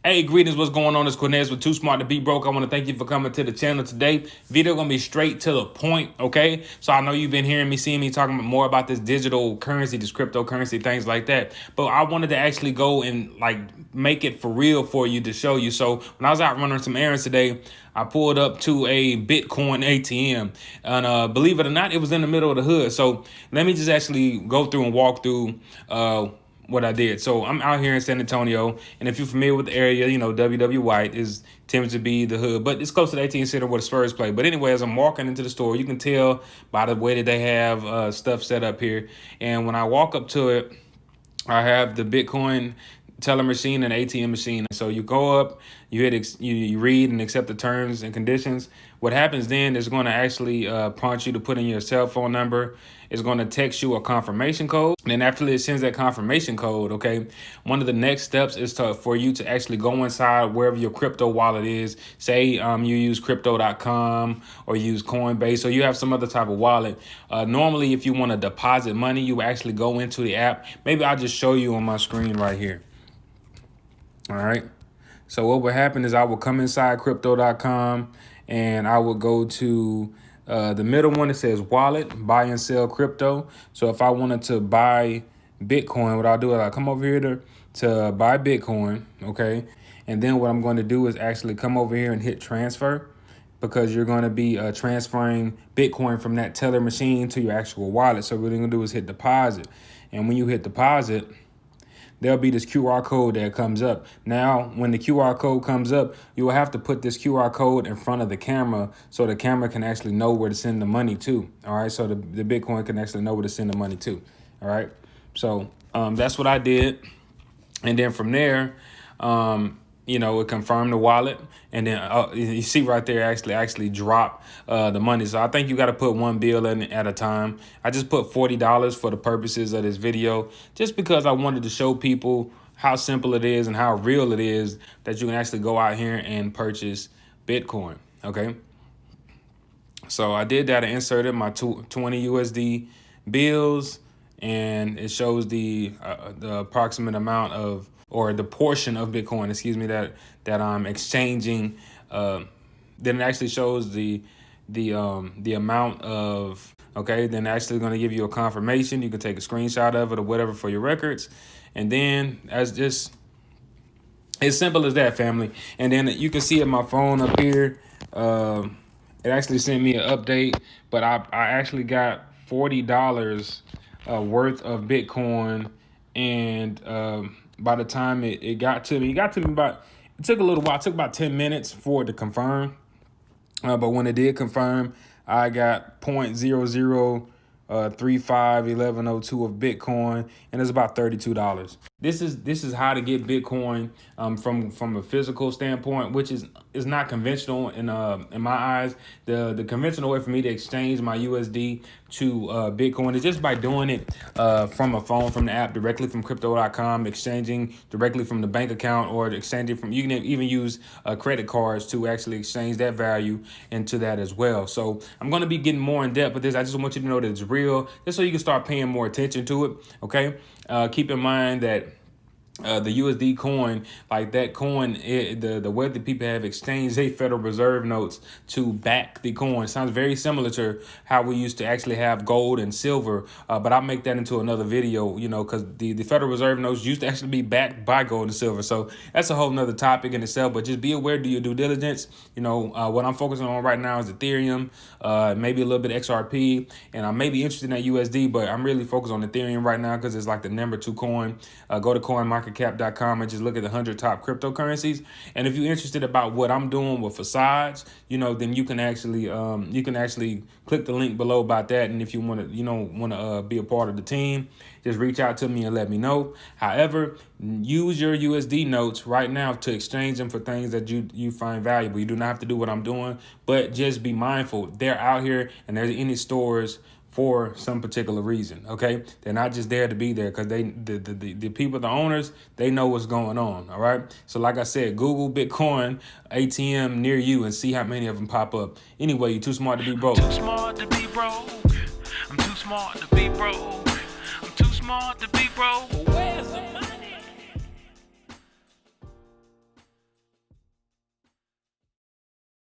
Hey, greetings, what's going on? It's Cornez with Too Smart to Be Broke. I want to thank you for coming to the channel today. Video gonna be straight to the point, okay? So I know you've been hearing me, seeing me talking more about this digital currency, this cryptocurrency, things like that. But I wanted to actually go and like make it for real for you to show you. So when I was out running some errands today, I pulled up to a Bitcoin ATM, and believe it or not, it was in the middle of the hood. So let me just actually go through and walk through what I did. So I'm out here in San Antonio, and if you're familiar with the area, you know, W White tends to be the hood, but it's close to the ATM Center where the Spurs play. But anyway, as I'm walking into the store, you can tell by the way that they have stuff set up here. And when I walk up to it, I have the Bitcoin teller machine and ATM machine. So you go up, you hit, you read and accept the terms and conditions. What happens then is going to actually prompt you to put in your cell phone number. It's going to text you a confirmation code. And then after it sends that confirmation code, okay, one of the next steps is for you to actually go inside wherever your crypto wallet is. Say you use crypto.com or use Coinbase, or you have some other type of wallet. Normally, if you want to deposit money, you actually go into the app. Maybe I'll just show you on my screen right here. All right. So what would happen is I would come inside crypto.com and I would go to the middle one. It says wallet, buy and sell crypto. So if I wanted to buy Bitcoin, what I'll do is I'll come over here to buy Bitcoin. OK. And then what I'm going to do is actually come over here and hit transfer, because you're going to be transferring Bitcoin from that teller machine to your actual wallet. So what you're going to do is hit deposit. And when you hit deposit, there'll be this QR code that comes up. Now, when the QR code comes up, you will have to put this QR code in front of the camera so the camera can actually know where to send the money to. All right. So the Bitcoin can actually know where to send the money to. All right. So that's what I did. And then from there, you know, it confirmed the wallet, and then you see right there actually drop the money. So I think you got to put one bill in at a time. I just put $40 for the purposes of this video, just because I wanted to show people how simple it is and how real it is that you can actually go out here and purchase Bitcoin. Okay. So I did that. I inserted my 20 USD bills, and it shows the approximate amount of, or the portion of Bitcoin, excuse me, that I'm exchanging. Then it actually shows the amount of, okay, then actually going to give you a confirmation. You can take a screenshot of it or whatever for your records. And then as just as simple as that, family. And then you can see it my phone up here. It actually sent me an update, but I actually got $40 worth of Bitcoin, and by the time it got to me, it took a little while. It took about 10 minutes for it to confirm. But when it did confirm, I got 0.00351102 of Bitcoin, and it's about $32. This is how to get Bitcoin from a physical standpoint, which is not conventional in my eyes. The conventional way for me to exchange my USD to Bitcoin is just by doing it from a phone, from the app, directly from crypto.com, exchanging directly from the bank account, or exchanging from, you can even use credit cards to actually exchange that value into that as well. So I'm going to be getting more in depth with this. I just want you to know that it's real, just so you can start paying more attention to it. Okay. Keep in mind that the USD coin, like that coin, the way that people have exchanged their Federal Reserve notes to back the coin sounds very similar to how we used to actually have gold and silver. But I'll make that into another video, you know, because the Federal Reserve notes used to actually be backed by gold and silver. So that's a whole nother topic in itself. But just be aware, do your due diligence. You know, what I'm focusing on right now is Ethereum, maybe a little bit of XRP, and I may be interested in that USD, but I'm really focused on Ethereum right now because it's like the #2 coin. Go to coinmarketcap.com and just look at the 100 top cryptocurrencies. And if you're interested about what I'm doing with facades, you know, then you can actually click the link below about that. And if you want to be a part of the team, just reach out to me and let me know. However, use your USD notes right now to exchange them for things that you find valuable. You do not have to do what I'm doing, but just be mindful. They're out here, and there's any stores for some particular reason. Okay, they're not just there to be there, because the people, the owners, they know what's going on. All right, so like I said, Google Bitcoin ATM near you and see how many of them pop up. Anyway, you're too smart to be broke. Too smart to be broke. I'm too smart to be broke. I'm too smart to be broke.